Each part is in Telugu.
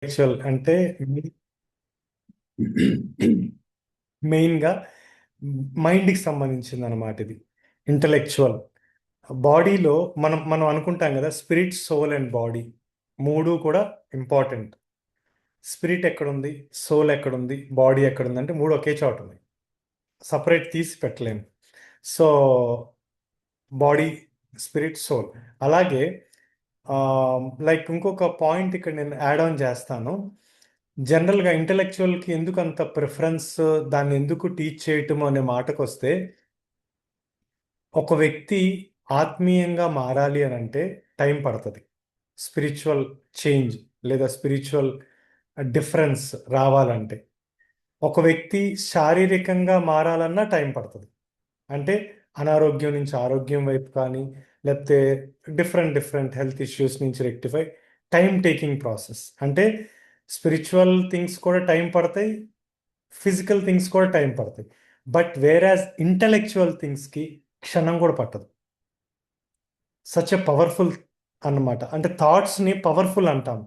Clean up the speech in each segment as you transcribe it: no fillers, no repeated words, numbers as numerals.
ఇంటెలెక్చువల్ అంటే మెయిన్గా మైండ్కి సంబంధించింది అనమాట ఇది. ఇంటలెక్చువల్ బాడీలో మనం అనుకుంటాం కదా, స్పిరిట్, సోల్ అండ్ బాడీ మూడు కూడా ఇంపార్టెంట్. స్పిరిట్ ఎక్కడుంది, సోల్ ఎక్కడుంది, బాడీ ఎక్కడుంది అంటే మూడు ఒకే చోట ఉంది, సపరేట్ తీసి పెట్టలేము. So body, spirit, soul. అలాగే లైక్ ఇంకొక పాయింట్ ఇక్కడ నేను యాడ్ ఆన్ చేస్తాను. జనరల్గా ఇంటలెక్చువల్కి ఎందుకు అంత ప్రిఫరెన్స్, దాన్ని ఎందుకు టీచ్ చేయటం అనే మాటకు వస్తే, ఒక వ్యక్తి ఆత్మీయంగా మారాలి అని అంటే టైం పడుతుంది. స్పిరిచువల్ చేంజ్ లేదా స్పిరిచువల్ డిఫరెన్స్ రావాలంటే, ఒక వ్యక్తి శారీరకంగా మారాలన్నా టైం పడుతుంది. అంటే అనారోగ్యం నుంచి ఆరోగ్యం వైపు కానీ, లేకపోతే డిఫరెంట్ డిఫరెంట్ హెల్త్ ఇష్యూస్ నుంచి రెక్టిఫై, టైం టేకింగ్ ప్రాసెస్. అంటే స్పిరిచువల్ థింగ్స్ కూడా టైం పడతాయి, ఫిజికల్ థింగ్స్ కూడా టైం పడతాయి. బట్ వేరాజ్ ఇంటలెక్చువల్ థింగ్స్కి క్షణం కూడా పట్టదు. సచ్ ఎ పవర్ఫుల్ అన్నమాట. అంటే థాట్స్ని పవర్ఫుల్ అంటాం.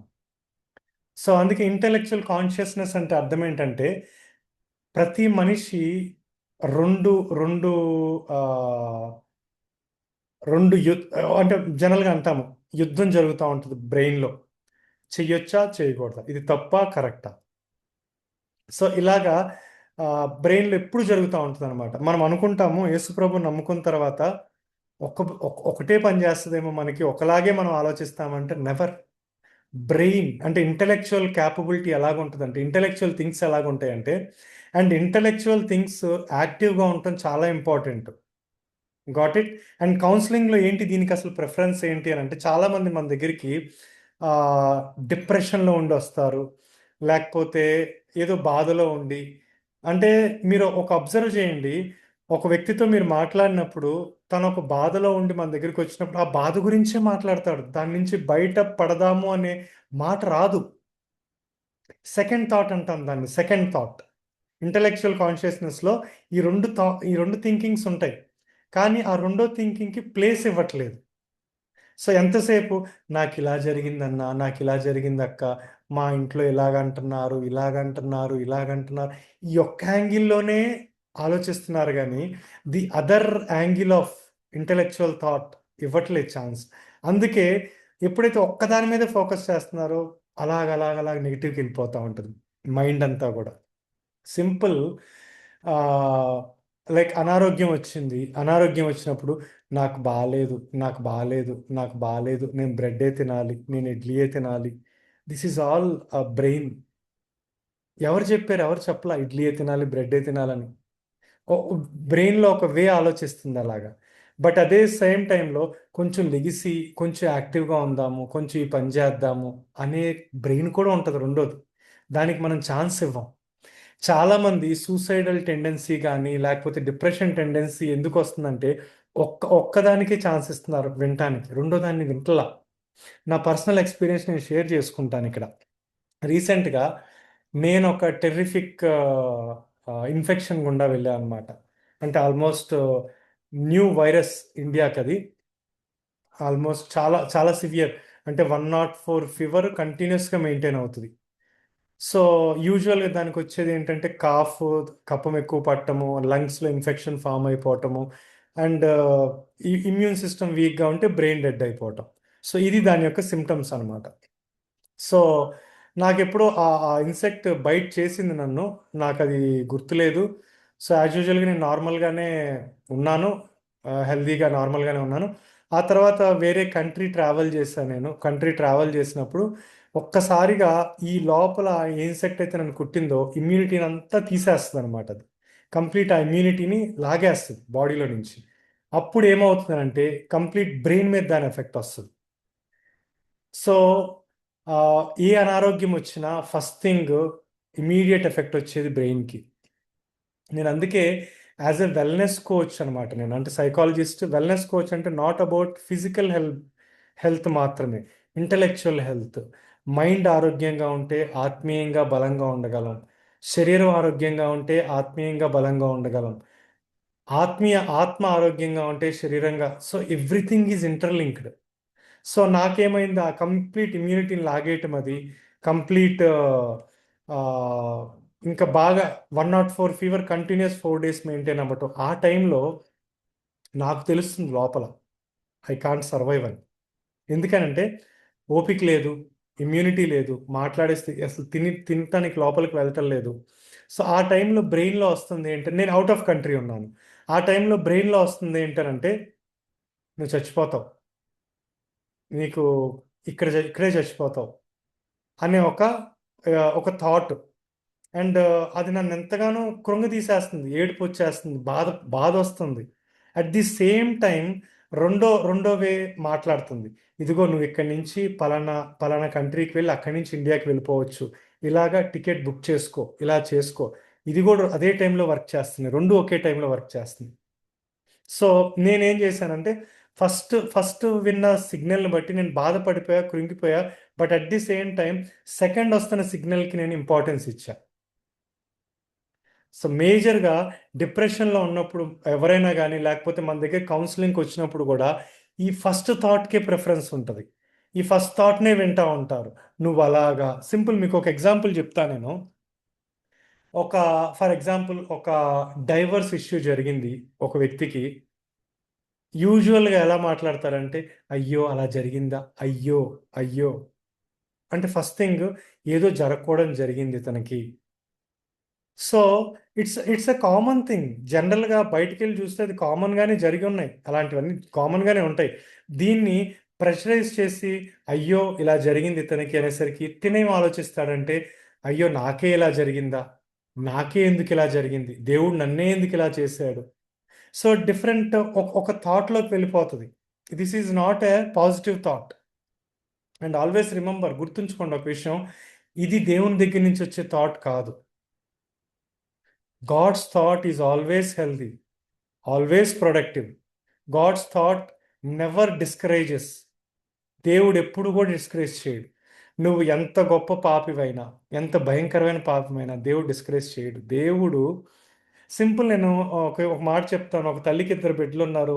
సో అందుకే ఇంటలెక్చువల్ కాన్షియస్నెస్ అంటే అర్థం ఏంటంటే, ప్రతి మనిషి రెండు రెండు ఆ, రెండు అంటే జనరల్గా అంటాము, యుద్ధం జరుగుతూ ఉంటుంది బ్రెయిన్లో. చెయ్యొచ్చా చేయకూడదా, ఇది తప్పా కరెక్టా. సో ఇలాగా బ్రెయిన్లో ఎప్పుడు జరుగుతూ ఉంటుంది అనమాట. మనం అనుకుంటాము యేసుప్రభు నమ్ముకున్న తర్వాత ఒకటే పని చేస్తుందేమో, మనకి ఒకలాగే మనం ఆలోచిస్తామంటే నెవర్. బ్రెయిన్ అంటే ఇంటలెక్చువల్ క్యాపబిలిటీ ఎలాగుంటుందంటే, ఇంటలెక్చువల్ థింగ్స్ ఎలాగుంటాయంటే, అండ్ ఇంటలెక్చువల్ థింగ్స్ యాక్టివ్గా ఉండటం చాలా ఇంపార్టెంట్. Got it. అండ్ కౌన్సిలింగ్లో ఏంటి దీనికి అసలు ప్రిఫరెన్స్ ఏంటి అని అంటే, చాలామంది మన దగ్గరికి డిప్రెషన్లో ఉండి వస్తారు, లేకపోతే ఏదో బాధలో ఉండి. అంటే మీరు ఒక అబ్జర్వ్ చేయండి, ఒక వ్యక్తితో మీరు మాట్లాడినప్పుడు తను ఒక బాధలో ఉండి మన దగ్గరికి వచ్చినప్పుడు ఆ బాధ గురించే మాట్లాడతాడు, దాని నుంచి బయట పడదాము అనే మాట రాదు. సెకండ్ థాట్ అంటాం దాన్ని, సెకండ్ థాట్. ఇంటలెక్చువల్ కాన్షియస్నెస్లో ఈ రెండు థింకింగ్స్ ఉంటాయి, కానీ ఆ రెండో థింకింగ్కి ప్లేస్ ఇవ్వట్లేదు. సో ఎంతసేపు నాకు ఇలా జరిగిందన్నా, నాకు ఇలా జరిగింది అక్క, మా ఇంట్లో ఇలాగంటున్నారు ఇలాగంటున్నారు ఇలాగంటున్నారు, ఈ ఒక్క యాంగిల్లోనే ఆలోచిస్తున్నారు, కానీ the other angle of intellectual thought ఇవ్వట్లేదు ఛాన్స్. అందుకే ఎప్పుడైతే ఒక్కదాని మీద ఫోకస్ చేస్తున్నారో అలాగ నెగిటివ్కి వెళ్ళిపోతూ ఉంటుంది మైండ్ అంతా కూడా. సింపుల్. లైక్ అనారోగ్యం వచ్చినప్పుడు నాకు బాగాలేదు, నాకు బాగాలేదు, నాకు బాగాలేదు, నేను బ్రెడ్డే తినాలి, నేను ఇడ్లీయే తినాలి. This is all brain. ఎవరు చెప్పారు, ఎవరు చెప్పలా ఇడ్లీయే తినాలి, బ్రెడ్డే తినాలని. బ్రెయిన్లో ఒక వే ఆలోచిస్తుంది అలాగా. బట్ అదే సేమ్ టైంలో కొంచెం లెగిసి కొంచెం యాక్టివ్గా ఉందాము, కొంచెం ఈ పని చేద్దాము అనే బ్రెయిన్ కూడా ఉంటుంది రెండోది. దానికి మనం ఛాన్స్ ఇవ్వం. చాలామంది సూసైడల్ టెండెన్సీ కానీ లేకపోతే డిప్రెషన్ టెండెన్సీ ఎందుకు వస్తుందంటే, ఒక్కదానికే ఛాన్స్ ఇస్తున్నారు వినటానికి, రెండో దాన్ని వింటలా. నా పర్సనల్ ఎక్స్పీరియన్స్ నేను షేర్ చేసుకుంటాను ఇక్కడ. రీసెంట్గా నేను ఒక టెర్రిఫిక్ ఇన్ఫెక్షన్ గుండా వెళ్ళాను అనమాట. అంటే ఆల్మోస్ట్ న్యూ వైరస్ ఇండియాకి అది. ఆల్మోస్ట్ చాలా చాలా సివియర్. అంటే 104 ఫీవర్ కంటిన్యూస్గా మెయింటైన్ అవుతుంది. సో యూజువల్గా దానికి వచ్చేది ఏంటంటే కాఫ్, కఫం ఎక్కువ పట్టము, లంగ్స్లో ఇన్ఫెక్షన్ ఫామ్ అయిపోవటము, అండ్ ఇమ్యూన్ సిస్టమ్ వీక్గా ఉంటే బ్రెయిన్ డెడ్ అయిపోవటం. సో ఇది దాని యొక్క సిమ్టమ్స్ అనమాట. సో నాకు ఎప్పుడో ఆ ఇన్సెక్ట్ బైట్ చేసింది నన్ను, నాకు అది గుర్తులేదు. సో యాజ్ యూజువల్గా నేను నార్మల్గానే ఉన్నాను, హెల్దీగా నార్మల్గానే ఉన్నాను. ఆ తర్వాత వేరే కంట్రీ ట్రావెల్ చేశాను. నేను కంట్రీ ట్రావెల్ చేసినప్పుడు ఒక్కసారిగా ఈ లోపల ఏ ఇన్సెక్ట్ అయితే నన్ను కుట్టిందో ఇమ్యూనిటీని అంతా తీసేస్తుంది అనమాట. అది కంప్లీట్ ఆ ఇమ్యూనిటీని లాగేస్తుంది బాడీలో నుంచి. అప్పుడు ఏమవుతుందంటే కంప్లీట్ బ్రెయిన్ మీద దాని ఎఫెక్ట్ వస్తుంది. సో ఆ, ఏ అనారోగ్యం వచ్చినా ఫస్ట్ థింగ్ ఇమీడియట్ ఎఫెక్ట్ వచ్చేది బ్రెయిన్కి. నేను అందుకే యాజ్ ఎ వెల్నెస్ కోచ్ అనమాట. నేను అంటే సైకాలజిస్ట్, వెల్నెస్ కోచ్ అంటే నాట్ అబౌట్ ఫిజికల్ హెల్త్ మాత్రమే, ఇంటలెక్చువల్ హెల్త్. మైండ్ ఆరోగ్యంగా ఉంటే ఆత్మీయంగా బలంగా ఉండగలం, శరీరం ఆరోగ్యంగా ఉంటే ఆత్మీయంగా బలంగా ఉండగలం, ఆత్మ ఆరోగ్యంగా ఉంటే శరీరంగా. So everything is interlinked. So నాకేమైంది, ఆ కంప్లీట్ ఇమ్యూనిటీని లాగేయటం అది కంప్లీట్ ఇంకా బాగా 104 ఫీవర్ కంటిన్యూస్ 4 డేస్ మెయింటైన్ అవ్వటం. ఆ టైంలో నాకు తెలుస్తుంది లోపల ఐ కాంట్ సర్వైవ్ అని. ఎందుకనంటే ఓపిక లేదు, ఇమ్యూనిటీ లేదు, మాట్లాడేస్తే అసలు తినటానికి లోపలికి వెళ్ళటం లేదు. సో ఆ టైంలో బ్రెయిన్లో వస్తుంది ఏంటంటే, నేను అవుట్ ఆఫ్ కంట్రీ ఉన్నాను. ఆ టైంలో బ్రెయిన్లో వస్తుంది ఏంటనంటే, నువ్వు చచ్చిపోతావు, నీకు ఇక్కడే చచ్చిపోతావు అనే ఒక థాట్. అండ్ అది నన్ను ఎంతగానో కృంగదీసేస్తుంది, ఏడుపు వచ్చేస్తుంది, బాధ వస్తుంది. అట్ ది సేమ్ టైం రెండో వే మాట్లాడుతుంది. ఇదిగో నువ్వు ఇక్కడి నుంచి పలానా కంట్రీకి వెళ్ళి అక్కడి నుంచి ఇండియాకి వెళ్ళిపోవచ్చు, ఇలాగా టికెట్ బుక్ చేసుకో, ఇలా చేసుకో. ఇది కూడా అదే టైంలో వర్క్ చేస్తుంది, రెండు ఒకే టైంలో వర్క్ చేస్తుంది. సో నేనేం చేశానంటే, ఫస్ట్ విన్న సిగ్నల్ని బట్టి నేను బాధపడిపోయా, కృంగిపోయా. But at the same time second వస్తున్న సిగ్నల్కి నేను ఇంపార్టెన్స్ ఇచ్చా. సో మేజర్గా డిప్రెషన్లో ఉన్నప్పుడు ఎవరైనా కానీ, లేకపోతే మన దగ్గర కౌన్సిలింగ్కి వచ్చినప్పుడు కూడా ఈ ఫస్ట్ థాట్కే ప్రిఫరెన్స్ ఉంటుంది. ఈ ఫస్ట్ థాట్నే వింటా ఉంటారు. నువ్వు అలాగా సింపుల్, మీకు ఒక ఎగ్జాంపుల్ చెప్తా నేను. ఒక ఫర్ ఎగ్జాంపుల్ ఒక డైవర్స్ ఇష్యూ జరిగింది ఒక వ్యక్తికి. యూజువల్గా ఎలా మాట్లాడతారంటే, అయ్యో అలా జరిగిందా, అయ్యో అయ్యో. అంటే ఫస్ట్ థింగ్, ఏదో జరగకూడదు జరిగింది తనకి. So it's a common thing. జనరల్గా బయటికి వెళ్ళి చూస్తే అది కామన్గానే జరిగి ఉన్నాయి, అలాంటివన్నీ కామన్గానే ఉంటాయి. దీన్ని ప్రెషరైజ్ చేసి అయ్యో ఇలా జరిగింది ఇతనికి అనేసరికి తినేం ఆలోచిస్తాడంటే, అయ్యో నాకే ఇలా జరిగిందా, నాకే ఎందుకు ఇలా జరిగింది, దేవుడు నన్నే ఎందుకు ఇలా చేశాడు. సో డిఫరెంట్ ఒక థాట్లోకి వెళ్ళిపోతుంది. This is not a positive thought. And always remember, గుర్తుంచుకోండి ఒక విషయం, ఇది దేవుని దగ్గర నుంచి వచ్చే థాట్ కాదు. God's thought is always healthy, always productive. God's thought never discourages. దేవుడు ఎప్పుడు కూడా డిస్కరేజ్ చేయడు. నువ్వు ఎంత గొప్ప పాపివైనా, ఎంత భయంకరమైన పాపమైనా దేవుడు డిస్కరేజ్ చేయడు. దేవుడు సింపుల్, నేను ఒక మాట చెప్తాను. ఒక తల్లికి 2 బిడ్డలు ఉన్నారు.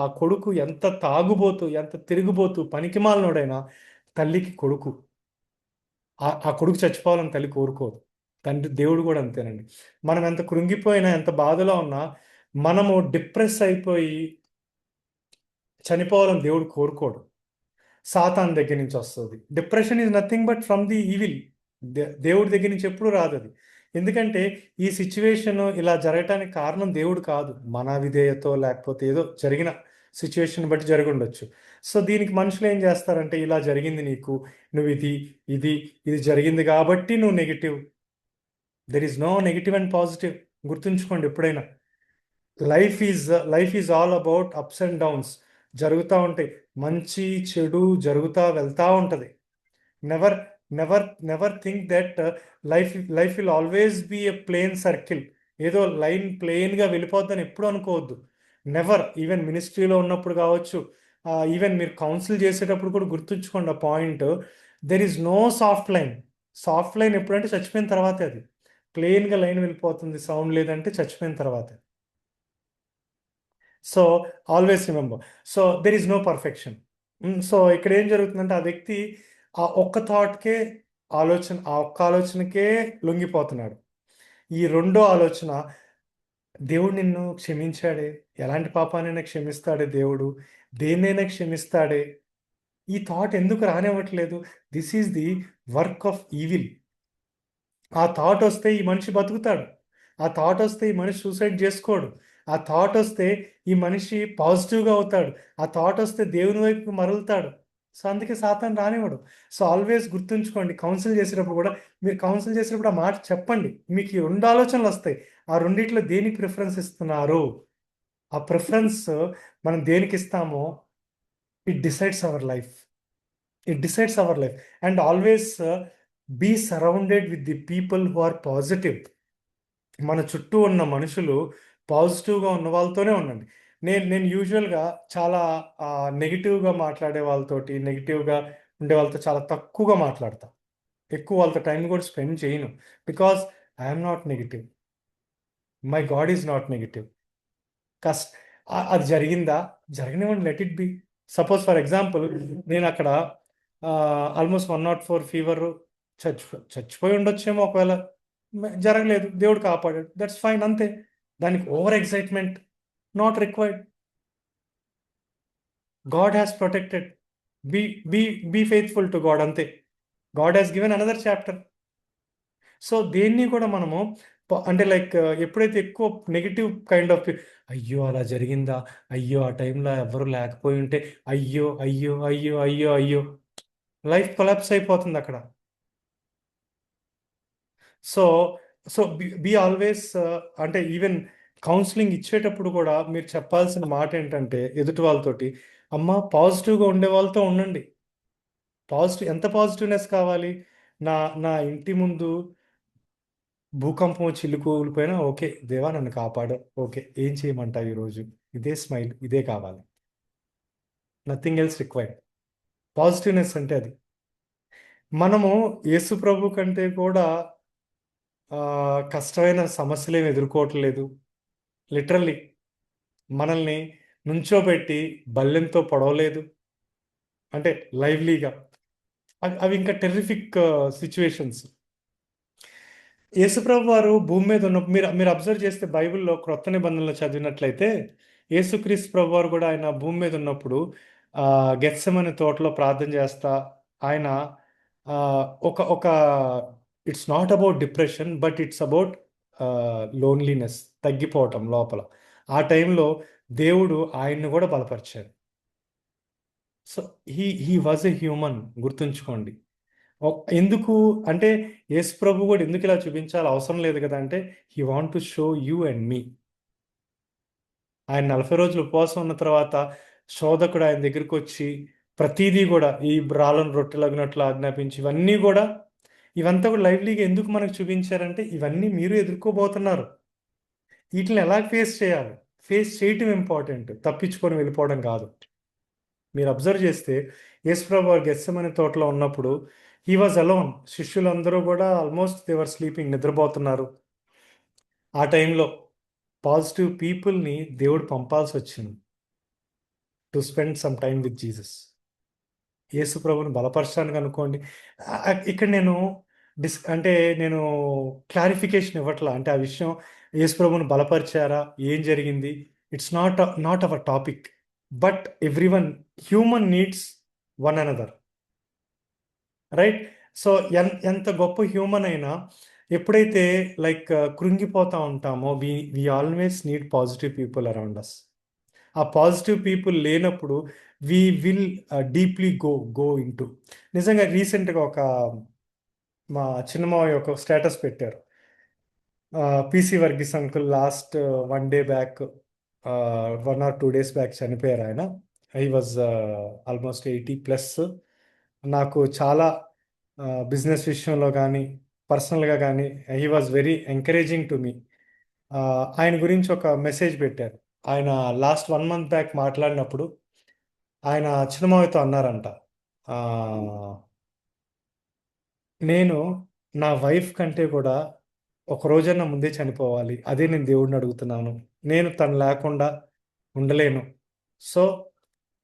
ఆ కొడుకు ఎంత తాగుబోతు, ఎంత తిరుగుబోతు, పనికిమాలినోడైనా తల్లికి కొడుకు. ఆ కొడుకు చచ్చిపోవాలని తల్లి కోరుకోదు. దేవుడు కూడా అంతేనండి. మనం ఎంత కృంగిపోయినా, ఎంత బాధలో ఉన్నా, మనము డిప్రెస్ అయిపోయి చనిపోవాలని దేవుడు కోరుకోడు. సాతాన్ దగ్గర నుంచి వస్తుంది. Depression is nothing but from the evil. దేవుడి దగ్గర నుంచి ఎప్పుడు రాదు అది. ఎందుకంటే ఈ సిచ్యువేషన్ ఇలా జరగటానికి కారణం దేవుడు కాదు, మన విధేయతో లేకపోతే ఏదో జరిగిన సిచ్యువేషన్ బట్టి జరిగి ఉండొచ్చు. సో దీనికి మనుషులు ఏం చేస్తారంటే, ఇలా జరిగింది నీకు, నువ్వు ఇది ఇది జరిగింది కాబట్టి నువ్వు negative. There is no negative and positive. గుర్తుంచుకోండి ఎప్పుడైనా. Life is all about ups and downs. జరుగుతూ ఉంటాయి, మంచి చెడు జరుగుతూ వెళ్తూ ఉంటుంది. Never never think that life will always be a plain circle. ఏదో లైన్ ప్లేన్గా వెళ్ళిపోద్దని ఎప్పుడు అనుకోవద్దు. నెవర్. ఈవెన్ మినిస్ట్రీలో ఉన్నప్పుడు కావచ్చు, ఈవెన్ మీరు కౌన్సిల్ చేసేటప్పుడు కూడా గుర్తుంచుకోండి ఆ point. There is no soft line. Soft line ఎప్పుడంటే చచ్చిపోయిన తర్వాతే. అది ప్లేన్గా లైన్ వెళ్ళిపోతుంది, సౌండ్ లేదంటే చచ్చిపోయిన తర్వాత. So always remember. So there is no perfection. So ఇక్కడ ఏం జరుగుతుందంటే, ఆ వ్యక్తి ఆ ఒక్క థాట్కే ఆ ఒక్క ఆలోచనకే లొంగిపోతున్నాడు. ఈ రెండో ఆలోచన, దేవుడు నిన్ను క్షమించాడే, ఎలాంటి పాపానైనా క్షమిస్తాడే దేవుడు, దేన్నైనా క్షమిస్తాడే, ఈ థాట్ ఎందుకు రానివ్వట్లేదు? This is the work of evil. ఆ థాట్ వస్తే ఈ మనిషి బతుకుతాడు. ఆ థాట్ వస్తే ఈ మనిషి సూసైడ్ చేసుకోడు. ఆ థాట్ వస్తే ఈ మనిషి పాజిటివ్గా అవుతాడు. ఆ థాట్ వస్తే దేవుని వైపు మరలుతాడు. సో అందుకే సాతాను రానివ్వడు. సో ఆల్వేస్ గుర్తుంచుకోండి, కౌన్సిల్ చేసేటప్పుడు కూడా, మీరు కౌన్సిల్ చేసేటప్పుడు ఆ మాట చెప్పండి. మీకు ఈ 2 ఆలోచనలు వస్తాయి. ఆ రెండిట్లో దేనికి ప్రిఫరెన్స్ ఇస్తున్నారు? ఆ ప్రిఫరెన్స్ మనం దేనికి ఇస్తామో, it decides our life. And always be surrounded with the people who are positive. మన చుట్టూ ఉన్న మనుషులు పాజిటివ్గా ఉన్న వాళ్ళతోనే ఉండండి. నేను యూజువల్గా చాలా నెగిటివ్గా మాట్లాడే వాళ్ళతోటి, నెగిటివ్గా ఉండే వాళ్ళతో చాలా తక్కువగా మాట్లాడతా. ఎక్కువ వాళ్ళతో టైం కూడా స్పెండ్ చేయను. Because I'm not negative, my God is not negative. కస్ట్ అది జరిగిందా, జరగనివ్వండి, let it be. Suppose for example, నేను అక్కడ ఆల్మోస్ట్ 104 ఫీవర్, చచ్చిపోయి ఉండొచ్చేమో ఒకవేళ, జరగలేదు, దేవుడు కాపాడాడు, దట్స్ ఫైన్, అంతే. దానికి over excitement not required. God has protected. Be be be faithful to God, అంతే. God has given another chapter. So దేన్ని కూడా మనము అంటే లైక్ ఎప్పుడైతే ఎక్కువ నెగిటివ్ కైండ్ ఆఫ్, అయ్యో అలా జరిగిందా, అయ్యో ఆ టైంలో ఎవరు లేకపోయి ఉంటే, అయ్యో అయ్యో అయ్యో అయ్యో అయ్యో, లైఫ్ కొలాప్స్ అయిపోతుంది అక్కడ. సో సో బి ఆల్వేస్, అంటే ఈవెన్ కౌన్సిలింగ్ ఇచ్చేటప్పుడు కూడా మీరు చెప్పాల్సిన మాట ఏంటంటే ఎదుటి వాళ్ళతోటి, అమ్మ పాజిటివ్గా ఉండే వాళ్ళతో ఉండండి. ఎంత పాజిటివ్నెస్ కావాలి? నా నా ఇంటి ముందు భూకంపం వచ్చి ఇల్లు కూలిపోయినా ఓకే, దేవా నన్ను కాపాడు, ఓకే, ఏం చేయమంటావు ఈరోజు, ఇదే స్మైల్, ఇదే కావాలి, నథింగ్ ఎల్స్ రిక్వైర్డ్. పాజిటివ్నెస్ అంటే అది. మనము యేసు ప్రభు కంటే కూడా కష్టమైన సమస్యలు ఏమి ఎదుర్కోవట్లేదు. లిటరల్లీ మనల్ని నుంచోబెట్టి బల్లెంతో పొడవలేదు, అంటే లైవ్లీగా. అవి ఇంకా టెర్రిఫిక్ సిచ్యువేషన్స్. యేసుప్రభు వారు భూమి మీద ఉన్న, మీరు మీరు అబ్జర్వ్ చేస్తే బైబిల్లో క్రొత్త నిబంధనలు చదివినట్లయితే, యేసుక్రీస్తు ప్రభు వారు కూడా ఆయన భూమి మీద ఉన్నప్పుడు గెత్సెమనే తోటలో ప్రార్థన చేస్తా, ఆయన ఆ, ఒక ఒక it's not about depression, but it's about loneliness, తగ్గిపోవటం లోపల. ఆ టైంలో దేవుడు ఆయన్ని కూడా బలపరిచాడు. So he was a human, గుర్తుంచుకోండి. ఎందుకు అంటే యేసు ప్రభు కూడా ఎందుకు ఇలా చూపించాలి అవసరం లేదు కదా అంటే, he want to show you and me. ఆయన 40 రోజులు ఉపవాసం ఉన్న తర్వాత శోధకుడు ఆయన దగ్గరికి వచ్చి ప్రతిదీ కూడా ఈ రాళ్ళను రొట్టెలగినట్లు ఆజ్ఞాపించి, ఇవంతా కూడా లైవ్లీగా ఎందుకు మనకు చూపించారంటే, ఇవన్నీ మీరు ఎదుర్కోబోతున్నారు, వీటిని ఎలా ఫేస్ చేయాలి, ఫేస్ చేయటం ఇంపార్టెంట్, తప్పించుకొని వెళ్ళిపోవడం కాదు. మీరు అబ్జర్వ్ చేస్తే యేసుప్రభు వారు గెత్సెమనే తోటలో ఉన్నప్పుడు హీ వాజ్ అలోన్. శిష్యులందరూ కూడా ఆల్మోస్ట్ దేవర్ స్లీపింగ్, నిద్రపోతున్నారు. ఆ టైంలో పాజిటివ్ పీపుల్ని దేవుడు పంపాల్సి వచ్చింది to spend some time with Jesus. యేసు ప్రభుని బలపరచడానికి అనుకోండి. ఇక్కడ అంటే నేను క్లారిఫికేషన్ ఇవ్వట్లా, అంటే ఆ విషయం యేసు ప్రభుని బలపరిచారా, ఏం జరిగింది, it's not our topic. But everyone human needs one another, right? So ఎంత గొప్ప హ్యూమన్ అయినా ఎప్పుడైతే లైక్ కృంగిపోతా ఉంటామో, we always need positive people around us. ఆ పాజిటివ్ పీపుల్ లేనప్పుడు we will deeply go into. నిజంగా రీసెంట్గా మా చిన్నమావయ్య ఒక స్టేటస్ పెట్టారు. PC Varghese uncle last 1 day back, 1 or 2 days back చనిపోయారు ఆయన. He was almost 80+. నాకు చాలా బిజినెస్ విషయంలో కానీ పర్సనల్గా కానీ he was very encouraging to me. ఆయన గురించి ఒక మెసేజ్ పెట్టారు. ఆయన లాస్ట్ 1 month బ్యాక్ మాట్లాడినప్పుడు ఆయన చిన్నమావయ్యతో అన్నారంట, "ఆ, నేను నా వైఫ్ కంటే కూడా ఒక రోజన్నా ముందే చనిపోవాలి, అదే నేను దేవుడిని అడుగుతున్నాను, నేను తను లేకుండా ఉండలేను. సో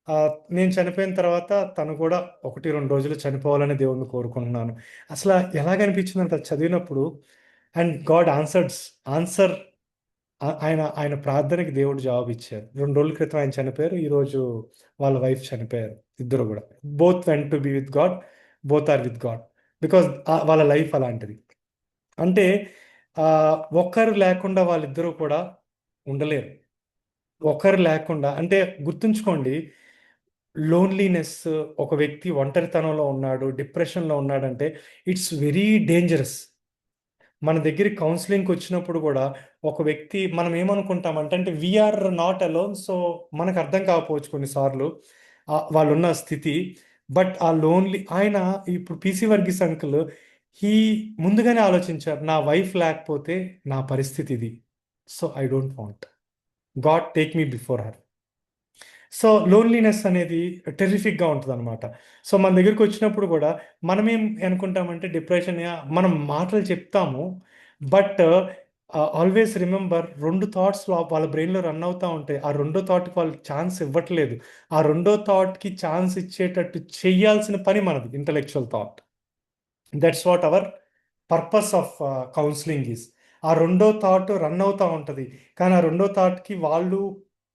ఆ, నేను చనిపోయిన తర్వాత తను కూడా 1-2 రోజులు చనిపోవాలని దేవుడిని కోరుకుంటున్నాను." అసలు ఎలాగనిపించిందంట చదివినప్పుడు. అండ్ గాడ్ ఆన్సర్, ఆయన ఆయన ప్రార్థనకి దేవుడు జవాబు ఇచ్చారు. 2 రోజుల క్రితం ఆయన చనిపోయారు, ఈరోజు వాళ్ళ వైఫ్ చనిపోయారు, ఇద్దరు కూడా. Both went to be with God, both are with God, because వాళ్ళ లైఫ్ అలాంటిది. అంటే ఒక్కరు లేకుండా వాళ్ళిద్దరూ కూడా ఉండలేరు. ఒకరు లేకుండా అంటే గుర్తుంచుకోండి, లోన్లీనెస్, ఒక వ్యక్తి ఒంటరితనంలో ఉన్నాడు, డిప్రెషన్లో ఉన్నాడంటే ఇట్స్ వెరీ డేంజరస్. మన దగ్గరికి కౌన్సిలింగ్కి వచ్చినప్పుడు కూడా ఒక వ్యక్తి, మనం ఏమనుకుంటామంటే, అంటే వీఆర్ నాట్ అలోన్, సో మనకు అర్థం కాకపోవచ్చు కొన్నిసార్లు వాళ్ళు ఉన్న స్థితి. బట్ ఆ లోన్లీ ఆయన, ఇప్పుడు పీసీ వర్గీస్ అంకుల్, హీ ముందుగానే ఆలోచించారు, నా వైఫ్ లేకపోతే నా పరిస్థితి ఇది, so I don't want, God take me before her. So loneliness అనేది టెర్రిఫిక్గా ఉంటుంది అనమాట. సో మన దగ్గరికి వచ్చినప్పుడు కూడా మనం ఏం అనుకుంటామంటే, డిప్రెషన్, మనం మాటలు చెప్తాము, బట్ ఆల్వేస్ రిమెంబర్, 2 థాట్స్ వాళ్ళ బ్రెయిన్లో రన్ అవుతూ ఉంటాయి. ఆ 2వ థాట్కి వాళ్ళు ఛాన్స్ ఇవ్వట్లేదు. ఆ 2వ థాట్కి ఛాన్స్ ఇచ్చేటట్టు చేయాల్సిన పని మనది, intellectual thought. That's what our purpose of counselling is. ఆ రెండో థాట్ రన్ అవుతూ ఉంటుంది, కానీ ఆ రెండో థాట్కి వాళ్ళు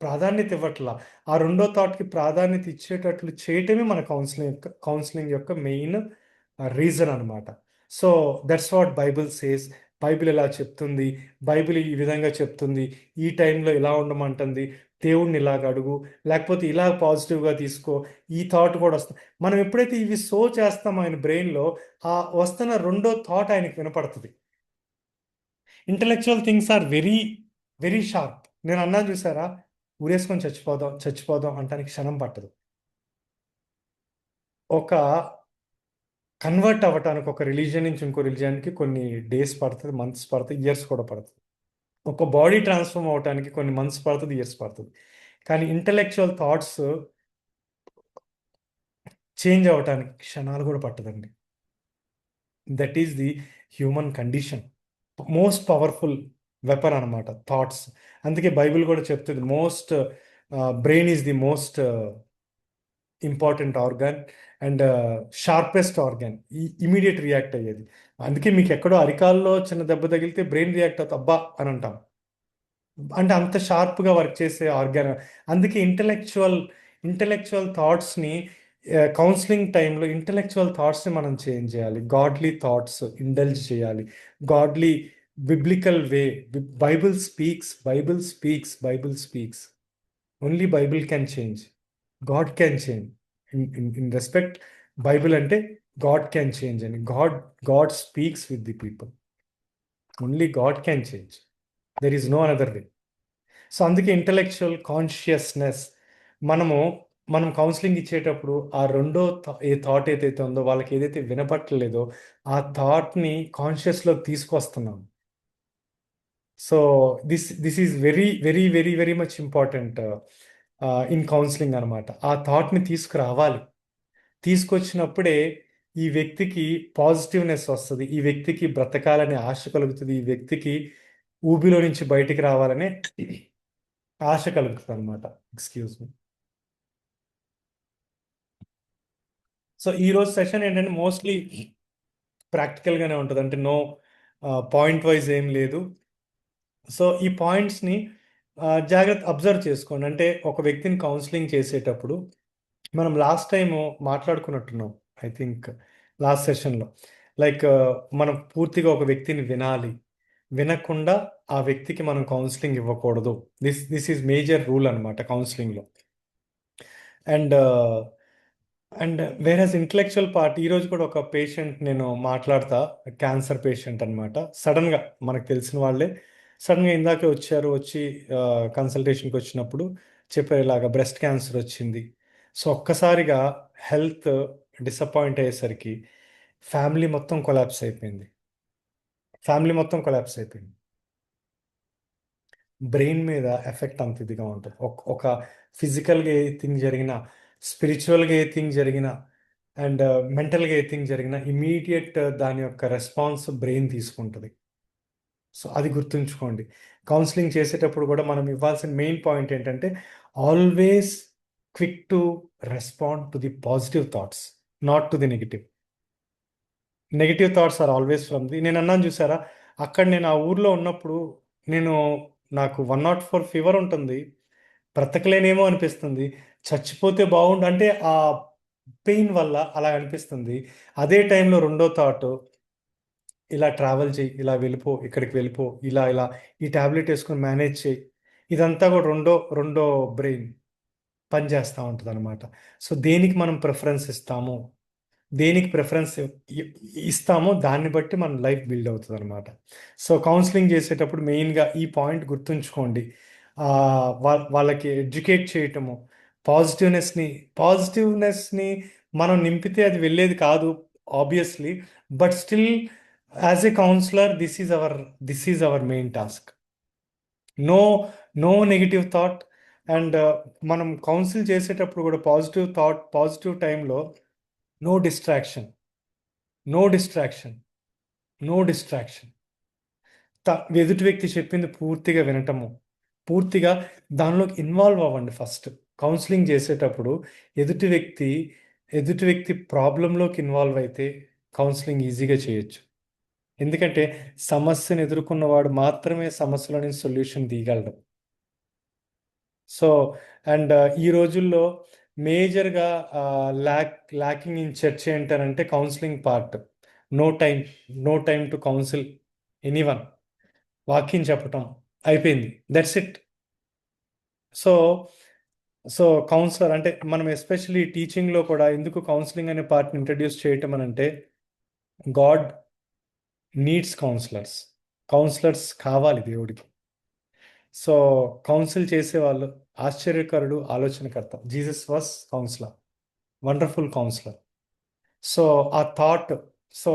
ప్రాధాన్యత ఇవ్వట్లా. ఆ రెండో థాట్కి ప్రాధాన్యత ఇచ్చేటట్లు చేయటమే మన కౌన్సిలింగ్ యొక్క మెయిన్ రీజన్ అనమాట. So that's what Bible says. Bible ఇలా చెప్తుంది, బైబిల్ ఈ విధంగా చెప్తుంది, ఈ టైంలో ఇలా ఉండమంటుంది, దేవుణ్ణి ఇలాగ అడుగు, లేకపోతే ఇలా పాజిటివ్గా తీసుకో, ఈ థాట్ కూడా వస్తుంది. మనం ఎప్పుడైతే ఇవి సో చేస్తామో ఆయన బ్రెయిన్లో, ఆ వస్తున్న రెండో థాట్ ఆయనకి వినపడుతుంది. Intellectual things are very very sharp. నేను అన్నాను చూసారా, ఊరేసుకొని చచ్చిపోదాం చచ్చిపోదాం అంటానికి క్షణం పట్టదు. ఒక కన్వర్ట్ అవ్వటానికి ఒక రిలీజియన్ నుంచి ఇంకో రిలీజియన్కి కొన్ని డేస్ పడుతుంది, మంత్స్ పడుతుంది, ఇయర్స్ కూడా పడుతుంది. ఒక బాడీ ట్రాన్స్ఫార్మ్ అవటానికి కొన్ని మంత్స్ పడుతుంది, ఇయర్స్ పడుతుంది. కానీ ఇంటలెక్చువల్ థాట్స్ చేంజ్ అవ్వటానికి క్షణాలు కూడా పట్టదండి. That is the human condition. Most powerful weapon అనమాట థాట్స్. అందుకే బైబిల్ కూడా చెప్తుంది, brain is the most important organ and sharpest organ. Immediate react అయ్యేది. అందుకే మీకు ఎక్కడో అరికాల్లో చిన్న దెబ్బ తగిలితే బ్రెయిన్ రియాక్ట్ అవుతుంది, అబ్బా అని అంటాం. అంటే అంత షార్ప్గా వర్క్ చేసే ఆర్గాన్. అందుకే ఇంటలెక్చువల్ థాట్స్ని కౌన్సిలింగ్ టైంలో ఇంటలెక్చువల్ థాట్స్ని మనం చేంజ్ చేయాలి, గాడ్లీ థాట్స్ ఇండల్జ్ చేయాలి, godly biblical way. Bible speaks. Only Bible can change, God can change. In respect, Bible అంటే గాడ్ క్యాన్ చేంజ్ అని. God speaks with the people. Only God can change, there is no another way. So అందుకే ఇంటలెక్చువల్ కాన్షియస్నెస్, మనం కౌన్సిలింగ్ ఇచ్చేటప్పుడు ఆ రెండో ఏ థాట్ ఏదైతే ఉందో, వాళ్ళకి ఏదైతే వినపట్టలేదో ఆ థాట్ని కాన్షియస్లోకి తీసుకొస్తున్నాం. So this is very very very very much important in counselling అనమాట. ఆ థాట్ని తీసుకురావాలి. తీసుకొచ్చినప్పుడే ఈ వ్యక్తికి పాజిటివ్నెస్ వస్తుంది, ఈ వ్యక్తికి బ్రతకాలనే ఆశ కలుగుతుంది, ఈ వ్యక్తికి ఊబిలో నుంచి బయటికి రావాలనే ఆశ కలుగుతుంది అనమాట. Excuse me. సో ఈరోజు సెషన్ ఏంటంటే మోస్ట్లీ ప్రాక్టికల్గానే ఉంటుంది, అంటే నో పాయింట్ వైజ్ ఏం లేదు. సో ఈ పాయింట్స్ని జాగ్రత్త అబ్జర్వ్ చేసుకోండి. అంటే ఒక వ్యక్తిని కౌన్సిలింగ్ చేసేటప్పుడు మనం లాస్ట్ టైం మాట్లాడుకున్నట్టున్నాం, ఐ థింక్ లాస్ట్ సెషన్లో. లైక్ మనం పూర్తిగా ఒక వ్యక్తిని వినాలి, వినకుండా ఆ వ్యక్తికి మనం కౌన్సిలింగ్ ఇవ్వకూడదు. దిస్ ఈజ్ మేజర్ రూల్ అనమాట కౌన్సిలింగ్లో. అండ్ వేరేస్ ఇంటలెక్చువల్ పార్ట్, ఈరోజు కూడా ఒక పేషెంట్ నేను మాట్లాడతా, క్యాన్సర్ పేషెంట్ అనమాట. సడన్గా మనకు తెలిసిన వాళ్ళే సడన్గా ఇందాకే వచ్చి కన్సల్టేషన్కి వచ్చినప్పుడు చెప్పారు, ఇలాగ బ్రెస్ట్ క్యాన్సర్ వచ్చింది. సో ఒక్కసారిగా హెల్త్ డిసప్పాయింట్ అయ్యేసరికి ఫ్యామిలీ మొత్తం కొలాప్స్ అయిపోయింది. బ్రెయిన్ మీద ఎఫెక్ట్ అంత ఇదిగా ఉంటుంది. ఒక ఫిజికల్గా ఏ థింగ్ జరిగినా, స్పిరిచువల్గా ఏ థింగ్ జరిగినా, అండ్ మెంటల్గా ఏ థింగ్ జరిగినా ఇమీడియట్ దాని యొక్క రెస్పాన్స్ బ్రెయిన్ తీసుకుంటుంది. సో అది గుర్తుంచుకోండి. కౌన్సిలింగ్ చేసేటప్పుడు కూడా మనం ఇవ్వాల్సిన మెయిన్ పాయింట్ ఏంటంటే, always quick to respond to the positive thoughts, not to the negative thoughts are always from the. నేను అన్నాను చూసారా, అక్కడ నేను ఆ ఊర్లో ఉన్నప్పుడు నేను నాకు 104 ఫీవర్ ఉంటుంది, బ్రతకలేనేమో అనిపిస్తుంది, చచ్చిపోతే బాగుండు అంటే ఆ పెయిన్ వల్ల అలా అనిపిస్తుంది. అదే టైంలో రెండో థాట్, ఇలా ట్రావెల్ చేయి, ఇలా వెళ్ళిపో, ఇక్కడికి వెళ్ళిపో, ఇలా ఇలా ఈ ట్యాబ్లెట్ వేసుకొని మేనేజ్ చేయి. ఇదంతా కూడా రెండో రెండో బ్రెయిన్ పనిచేస్తూ ఉంటుంది అనమాట. సో దేనికి మనం ప్రిఫరెన్స్ ఇస్తాము, దేనికి ప్రిఫరెన్స్ ఇస్తామో దాన్ని బట్టి మన లైఫ్ బిల్డ్ అవుతుంది అనమాట. సో కౌన్సిలింగ్ చేసేటప్పుడు మెయిన్గా ఈ పాయింట్ గుర్తుంచుకోండి. వాళ్ళకి ఎడ్యుకేట్ చేయటము, పాజిటివ్నెస్ని మనం నింపితే అది వెళ్ళేది కాదు obviously, but still as a counsellor this is our main task. No no negative thought. And మనం కౌన్సిల్ చేసేటప్పుడు కూడా పాజిటివ్ టైంలో no distraction, no distraction, no distraction. ఎదుటి వ్యక్తి చెప్పింది పూర్తిగా వినటము, పూర్తిగా దానిలోకి ఇన్వాల్వ్ అవ్వండి. ఫస్ట్ కౌన్సిలింగ్ చేసేటప్పుడు ఎదుటి వ్యక్తి ప్రాబ్లంలోకి ఇన్వాల్వ్ అయితే కౌన్సిలింగ్ ఈజీగా చేయొచ్చు. ఎందుకంటే సమస్యను ఎదుర్కొన్నవాడు మాత్రమే సమస్యలో నుంచి సొల్యూషన్ తీయగలడు. సో అండ్ ఈ రోజుల్లో మేజర్గా ల్యాకింగ్ ఇన్ చర్చ్ ఏంటంటే counselling part. No time no time to counsel anyone. వాక్యం చెప్పటం అయిపోయింది, that's it. So so counsellor అంటే మనం ఎస్పెషల్లీ టీచింగ్లో కూడా ఎందుకు కౌన్సిలింగ్ అనే పార్ట్ని ఇంట్రడ్యూస్ చేయటం అని అంటే, గాడ్ నీడ్స్ కౌన్సిలర్స్. కౌన్సిలర్స్ కావాలి దేవుడికి. సో కౌన్సిల్ చేసేవాళ్ళు ఆశ్చర్యకరుడు, ఆలోచనకర్త. Jesus was counsellor, wonderful counsellor. So ఆ థాట్, సో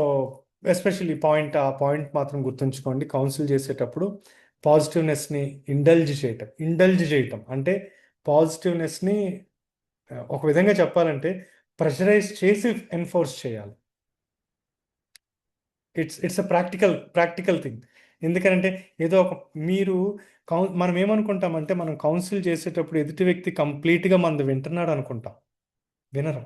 ఎస్పెషల్లీ ఆ పాయింట్ మాత్రం గుర్తుంచుకోండి. కౌన్సిల్ చేసేటప్పుడు పాజిటివ్నెస్ని ఇండల్జ్ చేయటం అంటే పాజిటివ్నెస్ని ఒక విధంగా చెప్పాలంటే ప్రెషరైజ్ చేసి ఎన్ఫోర్స్ చేయాలి. It's a practical thing. ఎందుకంటే ఏదో ఒక మీరు మనం ఏమనుకుంటామంటే, మనం కౌన్సిల్ చేసేటప్పుడు ఎదుటి వ్యక్తి కంప్లీట్గా మనది వింటున్నాడు అనుకుంటాం. వినరు.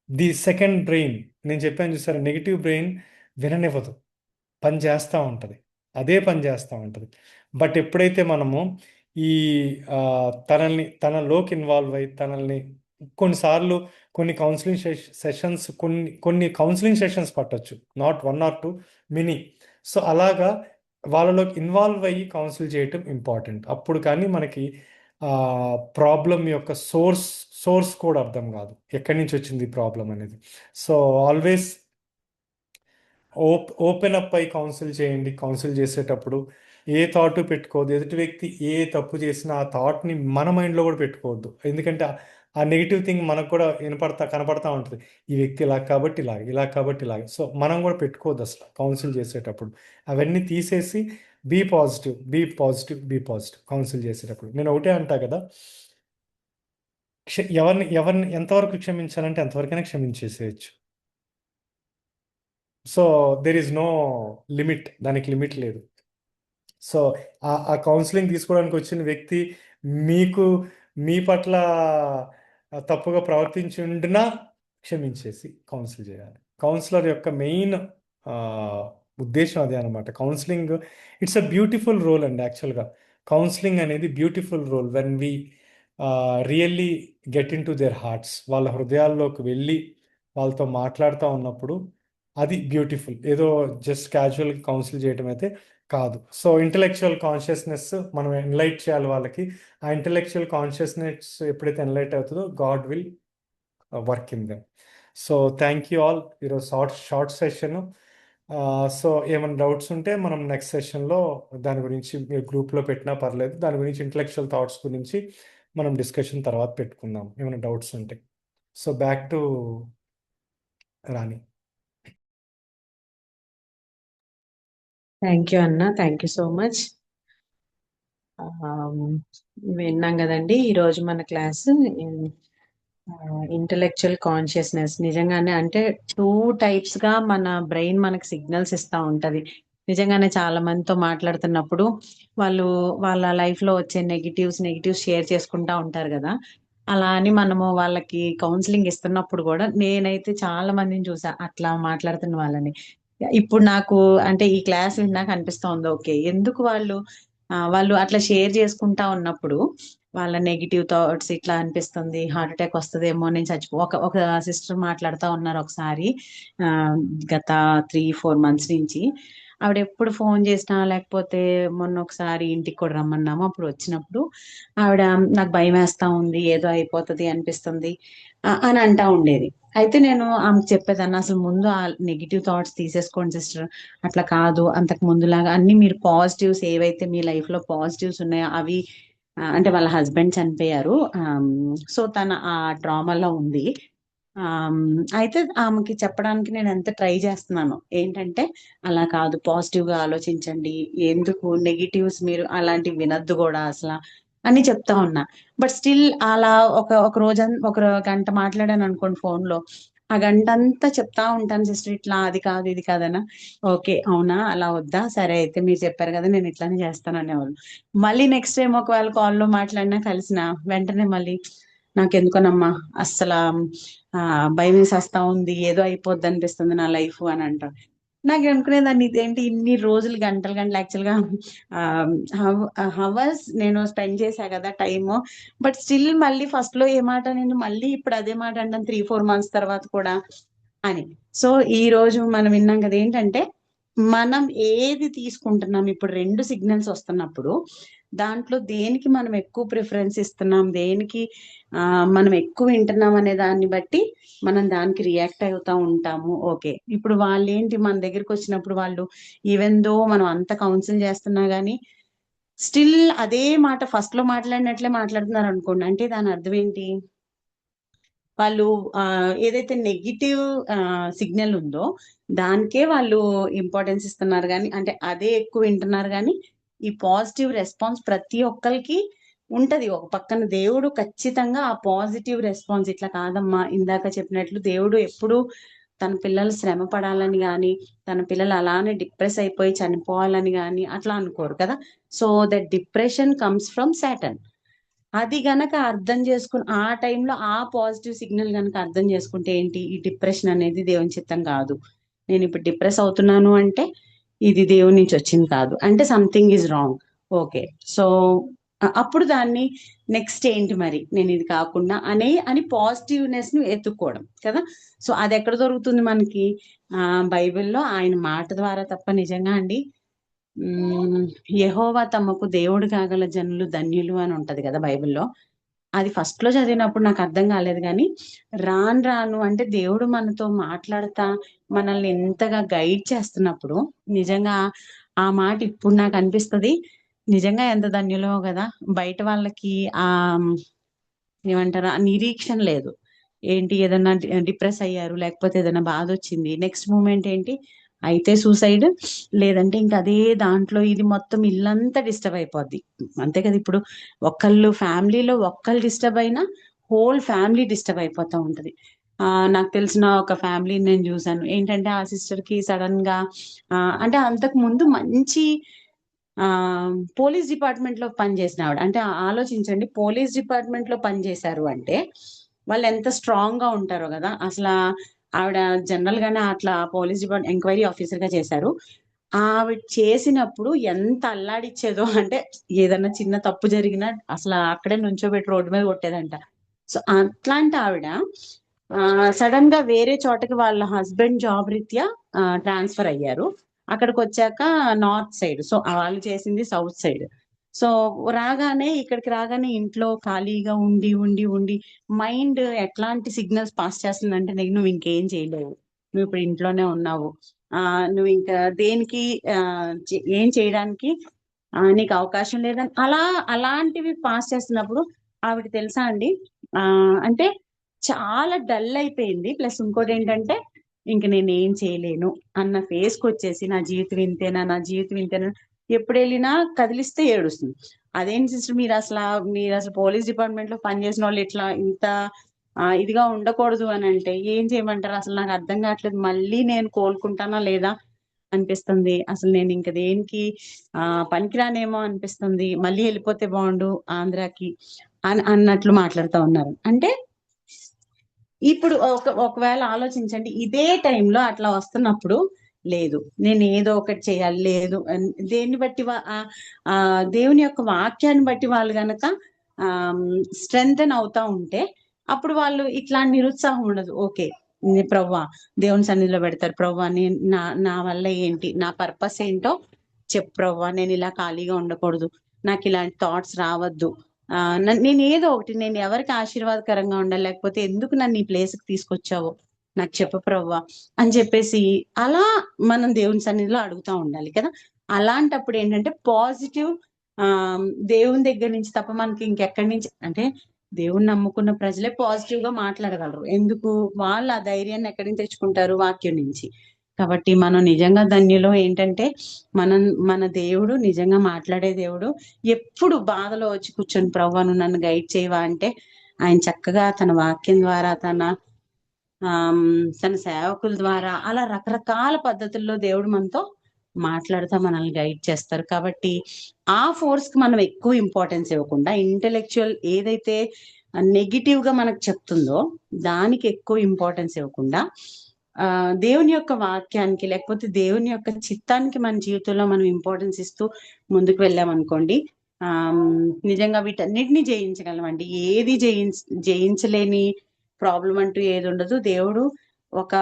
ది సెకండ్ బ్రెయిన్, నేను చెప్పాను చూసారా, నెగిటివ్ బ్రెయిన్ విననివ్వదు, పని చేస్తూ ఉంటుంది, అదే పని చేస్తూ ఉంటుంది. బట్ ఎప్పుడైతే మనము ఈ తనలోకి ఇన్వాల్వ్ అయ్యి కొన్నిసార్లు కొన్ని కౌన్సిలింగ్ సెషన్స్ కొన్ని కౌన్సిలింగ్ సెషన్స్ పట్టొచ్చు, నాట్ 1 or 2, మినీ. సో అలాగా వాళ్ళలోకి ఇన్వాల్వ్ అయ్యి కౌన్సిల్ చేయటం ఇంపార్టెంట్. అప్పుడు కానీ మనకి ప్రాబ్లం యొక్క సోర్స్ కూడా అర్థం కాదు, ఎక్కడి నుంచి వచ్చింది ప్రాబ్లం అనేది. సో ఆల్వేస్ ఓపెన్ అప్ అయి కౌన్సిల్ చేయండి. కౌన్సిల్ చేసేటప్పుడు ఏ థాట్ పెట్టుకోవద్దు. ఎదుటి వ్యక్తి ఏ తప్పు చేసినా ఆ థాట్ని మన మైండ్లో కూడా పెట్టుకోవద్దు. ఎందుకంటే ఆ నెగిటివ్ థింగ్ మనకు కూడా కనపడతా ఉంటుంది. ఈ వ్యక్తి ఇలా కాబట్టి ఇలా కాబట్టి ఇలాగ. సో మనం కూడా పెట్టుకోవద్దు అసలు కౌన్సిల్ చేసేటప్పుడు. అవన్నీ తీసేసి బీ పాజిటివ్ కౌన్సిల్ చేసేటప్పుడు. నేను ఒకటే అంటా కదా, ఎవరిని ఎంతవరకు క్షమించాలంటే ఎంతవరకైనా క్షమించేసేయచ్చు. So there is no limit, దానికి లిమిట్ లేదు. సో ఆ కౌన్సిలింగ్ తీసుకోవడానికి వచ్చిన వ్యక్తి మీకు మీ పట్ల తప్పుగా ప్రవర్తించి ఉండినా క్షమించేసి కౌన్సిల్ చేయాలి. కౌన్సిలర్ యొక్క మెయిన్ ఉద్దేశం అదే అనమాట. Counselling it's a beautiful role అండి. యాక్చువల్గా కౌన్సిలింగ్ అనేది beautiful role. When we really get into their hearts, వాళ్ళ హృదయాల్లోకి వెళ్ళి వాళ్ళతో మాట్లాడుతూ ఉన్నప్పుడు అది బ్యూటిఫుల్. ఏదో జస్ట్ క్యాజువల్గా కౌన్సిల్ చేయడం అయితే కాదు. సో ఇంటలెక్చువల్ కాన్షియస్నెస్ మనం ఎన్లైట్ చేయాలి వాళ్ళకి. ఆ ఇంటలెక్చువల్ కాన్షియస్నెస్ ఎప్పుడైతే ఎన్లైట్ అవుతుందో God will work in them. So thank you all. ఈరోజు షార్ట్ సెషన్. సో ఏమైనా డౌట్స్ ఉంటే మనం నెక్స్ట్ సెషన్లో దాని గురించి మీరు గ్రూప్లో పెట్టినా పర్లేదు. దాని గురించి ఇంటలెక్చువల్ థాట్స్ గురించి మనం డిస్కషన్ తర్వాత పెట్టుకుందాం ఏమైనా డౌట్స్ ఉంటే. So back to Rani. Thank you అన్న, థ్యాంక్ యూ సో మచ్. విన్నాం కదండి ఈరోజు మన క్లాస్ ఇంటలెక్చువల్ కాన్షియస్నెస్. నిజంగానే అంటే 2 types గా మన బ్రెయిన్ మనకి సిగ్నల్స్ ఇస్తా ఉంటది. నిజంగానే చాలా మందితో మాట్లాడుతున్నప్పుడు వాళ్ళు వాళ్ళ లైఫ్ లో వచ్చే నెగిటివ్స్ షేర్ చేసుకుంటా ఉంటారు కదా. అలా అని మనము వాళ్ళకి కౌన్సిలింగ్ ఇస్తున్నప్పుడు కూడా నేనైతే చాలా మందిని చూసా అట్లా మాట్లాడుతున్న వాళ్ళని. ఇప్పుడు నాకు అంటే ఈ క్లాస్ విన్నాక అనిపిస్తోంది, ఓకే ఎందుకు వాళ్ళు అట్లా షేర్ చేసుకుంటా ఉన్నప్పుడు వాళ్ళ నెగిటివ్ థాట్స్ ఇట్లా అనిపిస్తుంది, హార్ట్ అటాక్ వస్తుందేమో, నేను ఒక సిస్టర్ మాట్లాడుతూ ఉన్నారు ఒకసారి, ఆ గత 3-4 months నుంచి. ఆవిడ ఎప్పుడు ఫోన్ చేసినా లేకపోతే మొన్న ఒకసారి ఇంటికి కూడా రమ్మన్నాము, అప్పుడు వచ్చినప్పుడు ఆవిడ నాకు భయం వేస్తా ఉంది, ఏదో అయిపోతుంది అనిపిస్తుంది అని అంటా ఉండేది. అయితే నేను ఆమెకు చెప్పేదాన్ని, అసలు ముందు ఆ నెగిటివ్ థాట్స్ తీసేసుకోండి సిస్టర్, అట్లా కాదు, అంతకు ముందులాగా అన్ని మీరు పాజిటివ్స్ ఏవైతే మీ లైఫ్ లో పాజిటివ్స్ ఉన్నాయో అవి అంటే వాళ్ళ హస్బెండ్ చనిపోయారు. సో తన ఆ డ్రామాలో ఉంది. అయితే ఆమెకి చెప్పడానికి నేను ఎంత ట్రై చేస్తున్నాను ఏంటంటే, అలా కాదు, పాజిటివ్ గా ఆలోచించండి, ఎందుకు నెగిటివ్స్ మీరు అలాంటివి వినొద్దు కూడా అసలు అని చెప్తా ఉన్నా. బట్ స్టిల్ అలా ఒక రోజు ఒక గంట మాట్లాడాను అనుకోండి ఫోన్ లో, ఆ గంట అంతా చెప్తా ఉంటాను సిస్టర్ ఇట్లా అది కాదు ఇది కాదనా, ఓకే అవునా అలా వద్దా, సరే అయితే మీరు చెప్పారు కదా నేను ఇట్లానే చేస్తాను అనేవాళ్ళు. మళ్ళీ నెక్స్ట్ టైం ఒకవేళ కాల్లో మాట్లాడినా కలిసిన వెంటనే మళ్ళీ నాకెందుకోనమ్మా అస్సలు భయం వేసేస్తా ఉంది, ఏదో అయిపోద్ది అనిపిస్తుంది నా లైఫ్ అని అంటారు. నాకు అనుకునేదాన్ని ఇదేంటి ఇన్ని రోజులు గంటలు గంటలు యాక్చువల్ గా హవర్స్ నేను స్పెండ్ చేశా కదా టైమ్, బట్ స్టిల్ మళ్ళీ ఫస్ట్ లో ఏ మాట నేను మళ్ళీ ఇప్పుడు అదే మాట అంటాను 3-4 months తర్వాత కూడా అని. సో ఈ రోజు మనం విన్నాం కదా ఏంటంటే, మనం ఏది తీసుకుంటున్నాం ఇప్పుడు రెండు సిగ్నల్స్ వస్తున్నప్పుడు దాంట్లో దేనికి మనం ఎక్కువ ప్రిఫరెన్స్ ఇస్తున్నాం, దేనికి మనం ఎక్కువ వింటున్నాం అనే దాన్ని బట్టి మనం దానికి రియాక్ట్ అవుతా ఉంటాము. ఓకే, ఇప్పుడు వాళ్ళు ఏంటి మన దగ్గరికి వచ్చినప్పుడు వాళ్ళు ఈవెన్ దో మనం అంత కౌన్సిల్ చేస్తున్నా గానీ స్టిల్ అదే మాట ఫస్ట్ లో మాట్లాడినట్లే మాట్లాడుతున్నారు అనుకోండి, అంటే దాని అర్థం ఏంటి? వాళ్ళు ఏదైతే నెగిటివ్ సిగ్నల్ ఉందో దానికే వాళ్ళు ఇంపార్టెన్స్ ఇస్తున్నారు కానీ, అంటే అదే ఎక్కువ వింటున్నారు కానీ ఈ పాజిటివ్ రెస్పాన్స్ ప్రతి ఒక్కరికి ఉంటది. ఒక పక్కన దేవుడు ఖచ్చితంగా ఆ పాజిటివ్ రెస్పాన్స్, ఇట్లా కాదమ్మా ఇందాక చెప్పినట్లు దేవుడు ఎప్పుడు తన పిల్లలు శ్రమ పడాలని గాని, తన పిల్లలు అలానే డిప్రెస్ అయిపోయి చనిపోవాలని గాని అట్లా అనుకోరు కదా. So that depression comes from Satan. అది గనక అర్థం చేసుకుని ఆ టైంలో ఆ పాజిటివ్ సిగ్నల్ గనక అర్థం చేసుకుంటే ఏంటి, ఈ డిప్రెషన్ అనేది దేవుని చిత్తం కాదు, నేను ఇప్పుడు డిప్రెస్ అవుతున్నాను అంటే ఇది దేవుని నుంచి వచ్చింది కాదు, అంటే something is wrong. Okay, so అప్పుడు దాన్ని నెక్స్ట్ ఏంటి మరి నేను ఇది కాకుండా అని పాజిటివ్నెస్ ని ఎత్తుక్కోవడం కదా. సో అది ఎక్కడ దొరుకుతుంది మనకి? బైబిల్లో ఆయన మాట ద్వారా తప్ప. నిజంగా అండి, యెహోవా తమకు దేవుడు కాగల జనులు ధన్యులు అని ఉంటది కదా బైబిల్లో. అది ఫస్ట్ లో చదివినప్పుడు నాకు అర్థం కాలేదు కానీ రాను రాను అంటే దేవుడు మనతో మాట్లాడతా మనల్ని ఎంతగా గైడ్ చేస్తున్నప్పుడు నిజంగా ఆ మాట ఇప్పుడు నాకు అనిపిస్తది, నిజంగా ఎంత ధన్యులో కదా. బయట వాళ్ళకి ఆ ఏమంటారు, ఆ నిరీక్షణ లేదు. ఏంటి, ఏదన్నా డిప్రెస్ అయ్యారు లేకపోతే ఏదైనా బాధ వచ్చింది, నెక్స్ట్ మూమెంట్ ఏంటి, అయితే సూసైడ్, లేదంటే ఇంకా అదే దాంట్లో ఇది మొత్తం ఇల్లంతా డిస్టర్బ్ అయిపోద్ది. అంతే కదా. ఇప్పుడు ఫ్యామిలీలో ఒక్కళ్ళు డిస్టర్బ్ అయినా హోల్ ఫ్యామిలీ డిస్టర్బ్ అయిపోతా ఉంటది. నాకు తెలిసిన ఒక ఫ్యామిలీని నేను చూసాను. ఏంటంటే ఆ సిస్టర్ కి సడన్ గా అంటే అంతకు ముందు మంచి ఆ పోలీస్ డిపార్ట్మెంట్ లో పనిచేసిన ఆవిడ. అంటే ఆలోచించండి, పోలీస్ డిపార్ట్మెంట్ లో పనిచేశారు అంటే వాళ్ళు ఎంత స్ట్రాంగ్ గా ఉంటారో కదా. అసలు ఆవిడ జనరల్ గానే అట్లా పోలీస్ డిపార్ట్మెంట్ ఎంక్వైరీ ఆఫీసర్ గా చేశారు. ఆవిడ చేసినప్పుడు ఎంత అల్లాడిచ్చేదో అంటే ఏదన్నా చిన్న తప్పు జరిగినా అసలు అక్కడే నుంచోబెట్టి రోడ్డు మీద కొట్టేదంట. సో అట్లాంటి ఆవిడ సడన్ గా వేరే చోటకి వాళ్ళ హస్బెండ్ జాబ్ రీత్యా ట్రాన్స్ఫర్ అయ్యారు. అక్కడికి వచ్చాక నార్త్ సైడ్, సో వాళ్ళు చేసింది సౌత్ సైడ్. సో ఇక్కడికి రాగానే ఇంట్లో ఖాళీగా ఉండి ఉండి ఉండి మైండ్ ఎట్లాంటి సిగ్నల్స్ పాస్ చేస్తుందంటే, నువ్వు ఇంకేం చేయలేవు, నువ్వు ఇప్పుడు ఇంట్లోనే ఉన్నావు, నువ్వు ఇంకా దేనికి ఏం చేయడానికి నీకు అవకాశం లేదని అలాంటివి పాస్ చేస్తున్నప్పుడు ఆవిడ తెలుసా అండి, అంటే చాలా డల్ అయిపోయింది. ప్లస్ ఇంకోటి ఏంటంటే ఇంక నేను ఏం చేయలేను అన్న ఫేస్కి వచ్చేసి నా జీవితం ఇంతేనా, నా జీవితం ఇంతేనా, ఎప్పుడు వెళ్ళినా కదిలిస్తే ఏడుస్తుంది. అదేంటి సిస్టర్, మీరు అసలు పోలీస్ డిపార్ట్మెంట్ లో పనిచేసిన వాళ్ళు ఇట్లా ఇంత ఇదిగా ఉండకూడదు అని అంటే ఏం చేయమంటారు? అసలు నాకు అర్థం కావట్లేదు, మళ్ళీ నేను కోలుకుంటానా లేదా అనిపిస్తుంది. అసలు నేను ఇంక దేనికి పనికిరానేమో అనిపిస్తుంది, మళ్ళీ వెళ్ళిపోతే బాగుండు ఆంధ్రాకి అన్నట్లు మాట్లాడుతూ ఉన్నారు. అంటే ఇప్పుడు ఒకవేళ ఆలోచించండి, ఇదే టైంలో అట్లా వస్తున్నప్పుడు లేదు నేను ఏదో ఒకటి చేయాలి, లేదు దేన్ని బట్టి దేవుని యొక్క వాక్యాన్ని బట్టి వాళ్ళు గనక స్ట్రెంగ్తెన్ అవుతా ఉంటే అప్పుడు వాళ్ళు ఇట్లా నిరుత్సాహం ఉండదు. ఓకే, ప్రవ్వా దేవుని సన్నిధిలో పెడతారు, ప్రవ్వా నా వల్ల ఏంటి, నా పర్పస్ ఏంటో చెప్పు ప్రవ్వా, నేను ఇలా ఖాళీగా ఉండకూడదు, నాకు ఇలాంటి థాట్స్ రావద్దు, నేను ఏదో ఒకటి, నేను ఎవరికి ఆశీర్వాదకరంగా ఉండాలి, లేకపోతే ఎందుకు నన్ను ఈ ప్లేస్కి తీసుకొచ్చావో నాకు చెప్పు ప్రవ్వా అని చెప్పేసి అలా మనం దేవుని సన్నిధిలో అడుగుతా ఉండాలి కదా. అలాంటప్పుడు ఏంటంటే పాజిటివ్ దేవుని దగ్గర నుంచి తప్ప మనకి ఇంకెక్కడి నుంచి, అంటే దేవుని నమ్ముకున్న ప్రజలే పాజిటివ్ గా మాట్లాడగలరు. ఎందుకు? వాళ్ళు ఆ ధైర్యాన్ని ఎక్కడి నుంచి తెచ్చుకుంటారు? వాక్యం నుంచి. కాబట్టి మనం నిజంగా ధన్యులో ఏంటంటే మన దేవుడు నిజంగా మాట్లాడే దేవుడు. ఎప్పుడు బాధలో వచ్చి కూర్చొని ప్రవ్వా నువ్వు నన్ను గైడ్ చేయవా అంటే ఆయన చక్కగా తన వాక్యం ద్వారా తన సేవకుల ద్వారా అలా రకరకాల పద్ధతుల్లో దేవుడు మనతో మాట్లాడుతూ మనల్ని గైడ్ చేస్తారు. కాబట్టి ఆ ఫోర్స్ కి మనం ఎక్కువ ఇంపార్టెన్స్ ఇవ్వకుండా ఇంటెలెక్చువల్ ఏదైతే నెగిటివ్ గా మనకు చెప్తుందో దానికి ఎక్కువ ఇంపార్టెన్స్ ఇవ్వకుండా దేవుని యొక్క వాక్యానికి లేకపోతే దేవుని యొక్క చిత్తానికి మన జీవితంలో మనం ఇంపార్టెన్స్ ఇస్తూ ముందుకు వెళ్ళామనుకోండి, ఆ నిజంగా వీటన్నిటిని జయించగలమండి. ఏది జయించలేని ప్రాబ్లం అంటూ ఏది ఉండదు. దేవుడు ఒక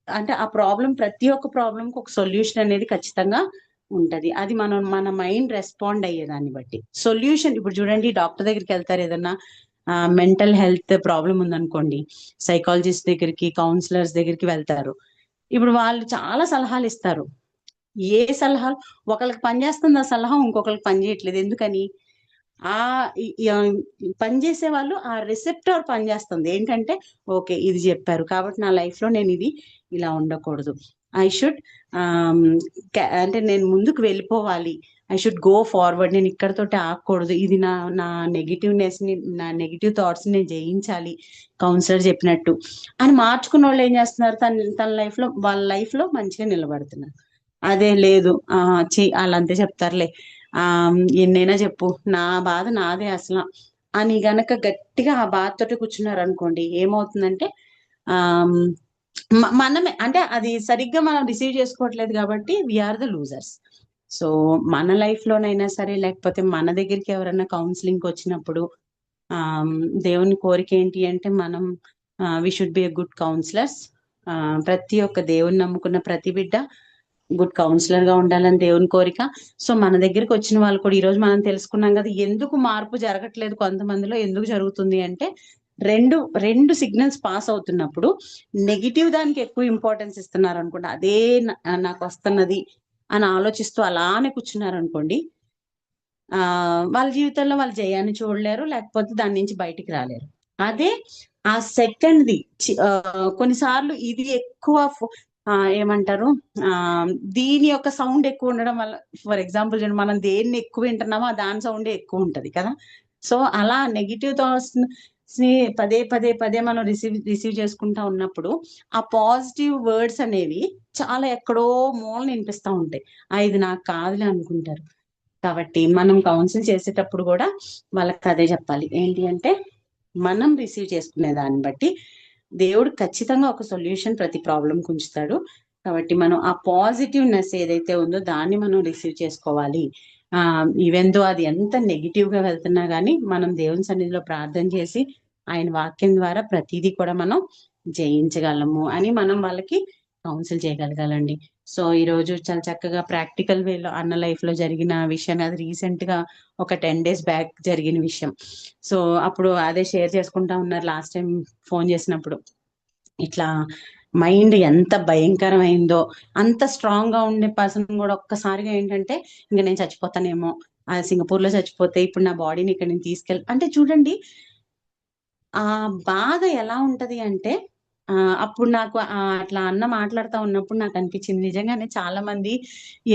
అంటే ఆ ప్రాబ్లం, ప్రతి ఒక్క ప్రాబ్లంకి ఒక సొల్యూషన్ అనేది ఖచ్చితంగా ఉంటది. అది మన మైండ్ రెస్పాండ్ అయ్యేదాన్ని బట్టి సొల్యూషన్. ఇప్పుడు చూడండి, డాక్టర్ దగ్గరికి వెళ్తారు, ఏదన్నా మెంటల్ హెల్త్ ప్రాబ్లం ఉందనుకోండి, సైకాలజిస్ట్ దగ్గరికి, కౌన్సిలర్స్ దగ్గరికి వెళ్తారు. ఇప్పుడు వాళ్ళు చాలా సలహాలు ఇస్తారు. ఏ సలహాలు ఒకళ్ళకి పనిచేస్తుంది ఆ సలహా, ఇంకొకరికి పని చేయట్లేదు. ఎందుకని? ఆ పనిచేసే వాళ్ళు ఆ రిసెప్టర్ పనిచేస్తుంది. ఏంటంటే, ఓకే ఇది చెప్పారు కాబట్టి నా లైఫ్ లో నేను ఇది ఇలా ఉండకూడదు, ఐ షుడ్ అంటే నేను ముందుకు వెళ్ళిపోవాలి, ఐ షుడ్ గో ఫార్వర్డ్, నేను ఇక్కడతోటి ఆగకూడదు, ఇది నా నా నెగిటివ్నెస్ ని, నా నెగిటివ్ థాట్స్ ని నేను జయించాలి కౌన్సిలర్ చెప్పినట్టు అని మార్చుకున్న వాళ్ళు ఏం చేస్తున్నారు, తన లైఫ్ లో, వాళ్ళ లైఫ్ లో మంచిగా నిలబడుతున్నారు. అదే లేదు, వాళ్ళంతే చెప్తారులే, ఆ ఎన్నైనా చెప్పు, నా బాధ నాదే అసలు అని గనక గట్టిగా ఆ బాధతోటి కూర్చున్నారు అనుకోండి, ఏమవుతుందంటే ఆ మనమే, అంటే అది సరిగ్గా మనం రిసీవ్ చేసుకోవట్లేదు కాబట్టి వీఆర్ ద లూజర్స్. సో మన లైఫ్ లోనైనా సరే, లేకపోతే మన దగ్గరికి ఎవరైనా కౌన్సిలింగ్ వచ్చినప్పుడు ఆ దేవుని కోరిక ఏంటి అంటే, మనం we should be a good counsellors. ప్రతి ఒక్క దేవుని నమ్ముకున్న ప్రతి బిడ్డ గుడ్ కౌన్సిలర్ గా ఉండాలని దేవుని కోరిక. సో మన దగ్గరికి వచ్చిన వాళ్ళు కూడా, ఈ రోజు మనం తెలుసుకున్నాం కదా ఎందుకు మార్పు జరగట్లేదు కొంతమందిలో, ఎందుకు జరుగుతుంది అంటే, రెండు రెండు సిగ్నల్స్ పాస్ అవుతున్నప్పుడు నెగిటివ్ దానికి ఎక్కువ ఇంపార్టెన్స్ ఇస్తున్నారు అనుకోండి, అదే నాకు వస్తున్నది అని ఆలోచిస్తూ అలానే కూర్చున్నారు అనుకోండి, ఆ వాళ్ళ జీవితంలో వాళ్ళు జయాన్ని చూడలేరు, లేకపోతే దాని నుంచి బయటికి రాలేరు. అదే ఆ సెకండ్ది కొన్నిసార్లు ఇది ఎక్కువ ఏమంటారు, ఆ దీని యొక్క సౌండ్ ఎక్కువ ఉండడం వల్ల, ఫర్ ఎగ్జాంపుల్ చూడండి, మనం దేన్ని ఎక్కువ వింటున్నామో దాని సౌండ్ ఎక్కువ ఉంటది కదా. సో అలా నెగిటివ్ థాట్స్ ని పదే పదే పదే మనం రిసీవ్ చేసుకుంటా ఉన్నప్పుడు, ఆ పాజిటివ్ వర్డ్స్ అనేవి చాలా ఎక్కడో మూలన వినిపిస్తా ఉంటాయి. ఇది నాకు కాదులే అనుకుంటారు. కాబట్టి మనం కౌన్సిల్ చేసేటప్పుడు కూడా వాళ్ళకి అదే చెప్పాలి, ఏంటి అంటే, మనం రిసీవ్ చేసుకునే దాన్ని బట్టి దేవుడు ఖచ్చితంగా ఒక సొల్యూషన్ ప్రతి ప్రాబ్లంకి ఉంచుతాడు. కాబట్టి మనం ఆ పాజిటివ్నెస్ ఏదైతే ఉందో దాన్ని మనం రిసీవ్ చేసుకోవాలి. ఈవెన్ దో అది ఎంత నెగిటివ్ గా వెళ్తున్నా గానీ, మనం దేవుని సన్నిధిలో ప్రార్థన చేసి ఆయన వాక్యం ద్వారా ప్రతిదీ కూడా మనం జయించగలము అని మనం వాళ్ళకి కౌన్సిల్ చేయగలగాలండి. సో ఈ రోజు చాలా చక్కగా ప్రాక్టికల్ వేలో అన్న లైఫ్ లో జరిగిన విషయం, అది రీసెంట్ గా ఒక 10 days బ్యాక్ జరిగిన విషయం. సో అప్పుడు అదే షేర్ చేసుకుంటా ఉన్నారు లాస్ట్ టైం ఫోన్ చేసినప్పుడు. ఇట్లా మైండ్ ఎంత భయంకరమైందో, అంత స్ట్రాంగ్ గా ఉండే పర్సన్ కూడా ఒక్కసారిగా ఏంటంటే, ఇంకా నేను చచ్చిపోతానేమో, సింగపూర్ లో చచ్చిపోతే ఇప్పుడు నా బాడీని ఇక్కడ నేను అంటే చూడండి, ఆ బాధ ఎలా ఉంటది అంటే, అప్పుడు నాకు అట్లా అన్న మాట్లాడుతా ఉన్నప్పుడు నాకు అనిపించింది, నిజంగానే చాలా మంది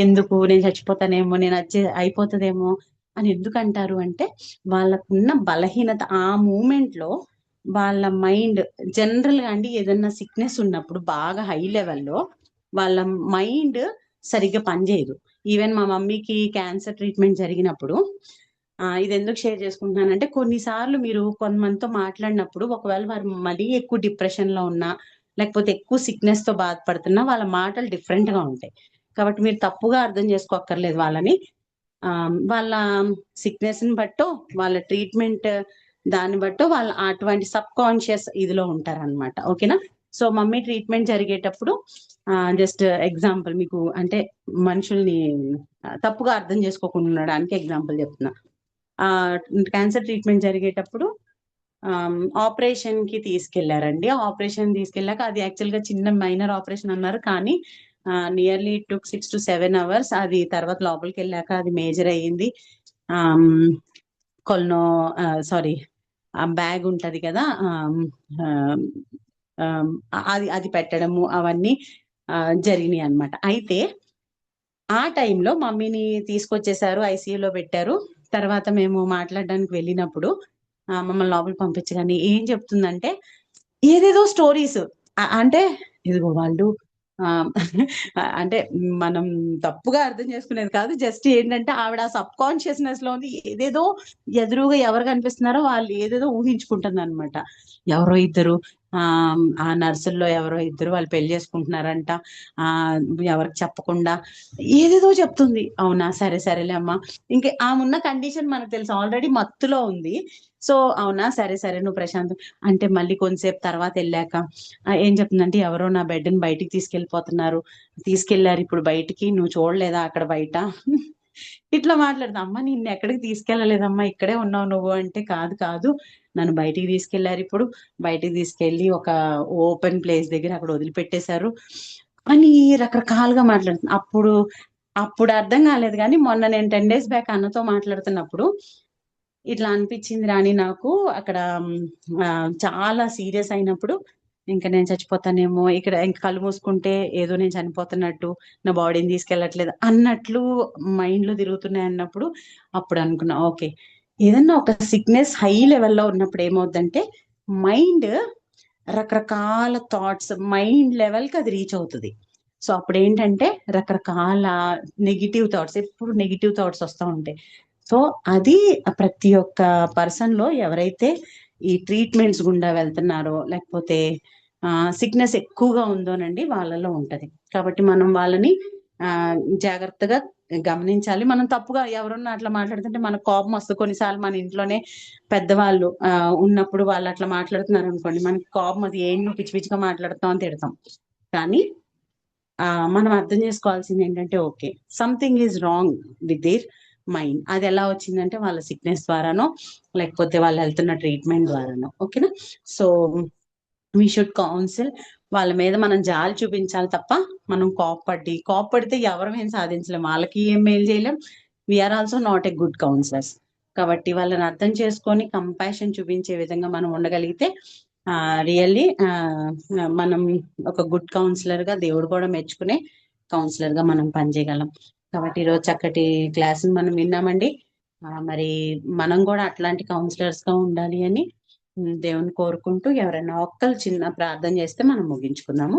ఎందుకు నేను చచ్చిపోతానేమో, నేను అయిపోతుందేమో అని ఎందుకు అంటారు అంటే, వాళ్ళకున్న బలహీనత ఆ మూమెంట్ లో, వాళ్ళ మైండ్ జనరల్ గా అండి, ఏదన్నా సిక్నెస్ ఉన్నప్పుడు బాగా హై లెవెల్లో వాళ్ళ మైండ్ సరిగ్గా పనిచేయదు. ఈవెన్ మా మమ్మీకి క్యాన్సర్ ట్రీట్మెంట్ జరిగినప్పుడు, ఇది ఎందుకు షేర్ చేసుకుంటున్నానంటే, కొన్నిసార్లు మీరు కొంతమందితో మాట్లాడినప్పుడు, ఒకవేళ వారు మరీ ఎక్కువ డిప్రెషన్ లో ఉన్నా, లేకపోతే ఎక్కువ సిక్నెస్ తో బాధపడుతున్నా, వాళ్ళ మాటలు డిఫరెంట్ గా ఉంటాయి. కాబట్టి మీరు తప్పుగా అర్థం చేసుకోక్కర్లేదు వాళ్ళని. వాళ్ళ సిక్నెస్ ని బట్టో, వాళ్ళ ట్రీట్మెంట్ దాన్ని బట్టో, వాళ్ళ అటువంటి సబ్ కాన్షియస్ ఇదిలో ఉంటారన్నమాట. ఓకేనా? సో మమ్మీ ట్రీట్మెంట్ జరిగేటప్పుడు, జస్ట్ ఎగ్జాంపుల్ మీకు, అంటే మనుషుల్ని తప్పుగా అర్థం చేసుకోకుండా ఉండడానికి ఎగ్జాంపుల్ చెప్తున్నా. క్యాన్సర్ ట్రీట్మెంట్ జరిగేటప్పుడు ఆపరేషన్ కి తీసుకెళ్లారండి. ఆపరేషన్ తీసుకెళ్ళాక, అది యాక్చువల్ గా చిన్న మైనర్ ఆపరేషన్ అన్నారు, కానీ నియర్లీ టుక్ 6 to 7 hours. అది తర్వాత లోపలికి వెళ్ళాక అది మేజర్ అయ్యింది. కొల్నో సారీ, ఆ బ్యాగ్ ఉంటది కదా, అది అది పెట్టడము అవన్నీ జరిగినాయి అన్నమాట. అయితే ఆ టైంలో మమ్మీని తీసుకొచ్చేసారు, ఐసీయూలో పెట్టారు. తర్వాత మేము మాట్లాడడానికి వెళ్ళినప్పుడు మమ్మల్ని లోపలికి పంపించగానే ఏం చెప్తుందంటే, ఏదేదో స్టోరీస్, అంటే ఇదిగో వాళ్ళు ఆ అంటే మనం తప్పుగా అర్థం చేసుకునేది కాదు. జస్ట్ ఏంటంటే ఆవిడ సబ్ కాన్షియస్నెస్ లో ఉంది. ఏదేదో ఎదురుగా ఎవరు కనిపిస్తున్నారో వాళ్ళు ఏదేదో ఊహించుకుంటుంది అనమాట. ఎవరో ఇద్దరు ఆ నర్సుల్లో ఎవరో ఇద్దరు వాళ్ళు పెళ్లి చేసుకుంటున్నారంట. ఆ ఎవరికి చెప్పకుండా ఏదేదో చెప్తుంది. అవునా, సరే సరేలే అమ్మా. ఇంకే ఆమె ఉన్న కండిషన్ మనకు తెలుసు, ఆల్రెడీ మత్తులో ఉంది. సో అవునా, సరే సరే నువ్వు ప్రశాంత్ అంటే మళ్ళీ కొంతసేపు తర్వాత వెళ్ళాక ఏం చెప్తుందంటే, ఎవరో నా బిడ్డని బయటికి తీసుకెళ్ళిపోతున్నారు, తీసుకెళ్లారు ఇప్పుడు బయటికి, నువ్వు చూడలేదా అక్కడ బయట ఇట్లా మాట్లాడతా. అమ్మ నిన్ను ఎక్కడికి తీసుకెళ్ళలేదమ్మా, ఇక్కడే ఉన్నావు నువ్వు అంటే, కాదు కాదు నన్ను బయటికి తీసుకెళ్లారు, ఇప్పుడు బయటికి తీసుకెళ్లి ఒక ఓపెన్ ప్లేస్ దగ్గర అక్కడ వదిలిపెట్టేశారు అని రకరకాలుగా మాట్లాడుతుంది. అప్పుడు అప్పుడు అర్థం కాలేదు, కానీ మొన్న నేను 10 days బ్యాక్ అన్నతో మాట్లాడుతున్నప్పుడు ఇట్లా అనిపించింది రాణి నాకు. అక్కడ చాలా సీరియస్ అయినప్పుడు ఇంకా నేను చచ్చిపోతానేమో, ఇక్కడ ఇంకా కళ్ళు మూసుకుంటే ఏదో నేను చనిపోతున్నట్టు, నా బాడీని తీసుకెళ్ళట్లేదు అన్నట్లు మైండ్ లో తిరుగుతున్నాయి అన్నప్పుడు అప్పుడు అనుకున్నా, ఓకే ఏదన్నా ఒక సిక్నెస్ హై లెవెల్లో ఉన్నప్పుడు ఏమవుద్దంటే మైండ్ రకరకాల థాట్స్ మైండ్ లెవెల్ కి అది రీచ్ అవుతుంది. సో అప్పుడు ఏంటంటే రకరకాల నెగిటివ్ థాట్స్, ఎప్పుడు నెగిటివ్ థాట్స్ వస్తూ ఉంటాయి. సో అది ప్రతి ఒక్క పర్సన్ లో ఎవరైతే ఈ ట్రీట్మెంట్స్ గుండా వెళ్తున్నారో, లేకపోతే సిక్నెస్ ఎక్కువగా ఉందోనండి, వాళ్ళలో ఉంటది. కాబట్టి మనం వాళ్ళని ఆ జాగ్రత్తగా గమనించాలి. మనం తప్పుగా ఎవరన్నా అట్లా మాట్లాడుతుంటే మనకు కోపం వస్తుంది. కొన్నిసార్లు మన ఇంట్లోనే పెద్దవాళ్ళు ఉన్నప్పుడు వాళ్ళు అట్లా మాట్లాడుతున్నారు అనుకోండి, మనకి కోపం, అది ఏం నువ్వు పిచ్చి పిచ్చిగా మాట్లాడుతావు అని తిడతాం. కానీ మనం అర్థం చేసుకోవాల్సింది ఏంటంటే, okay something is wrong with their mind. అది ఎలా వచ్చిందంటే వాళ్ళ సిక్నెస్ ద్వారానో, లేకపోతే వాళ్ళు వెళ్తున్న ట్రీట్మెంట్ ద్వారానో. ఓకేనా? So we should council. వాళ్ళ మీద మనం జాలి చూపించాలి తప్ప మనం కోప్పడితే ఎవరం ఏం సాధించలేం, వాళ్ళకి ఏం మేలు చేయలేం. We are also not a good counsellors. కాబట్టి వాళ్ళని అర్థం చేసుకొని కంపాషన్ చూపించే విధంగా మనం ఉండగలిగితే రియల్లీ మనం ఒక గుడ్ కౌన్సిలర్ గా, దేవుడు కూడా మెచ్చుకునే కౌన్సిలర్ గా మనం పనిచేయగలం. కాబట్టి ఈరోజు చక్కటి క్లాస్ మనం విన్నామండి. మరి మనం కూడా అట్లాంటి కౌన్సిలర్స్ గా ఉండాలి అని దేవుని కోరుకుంటూ, ఎవరైనా ఒక్కరు చిన్న ప్రార్థన చేస్తే మనం ముగించుకుందాము.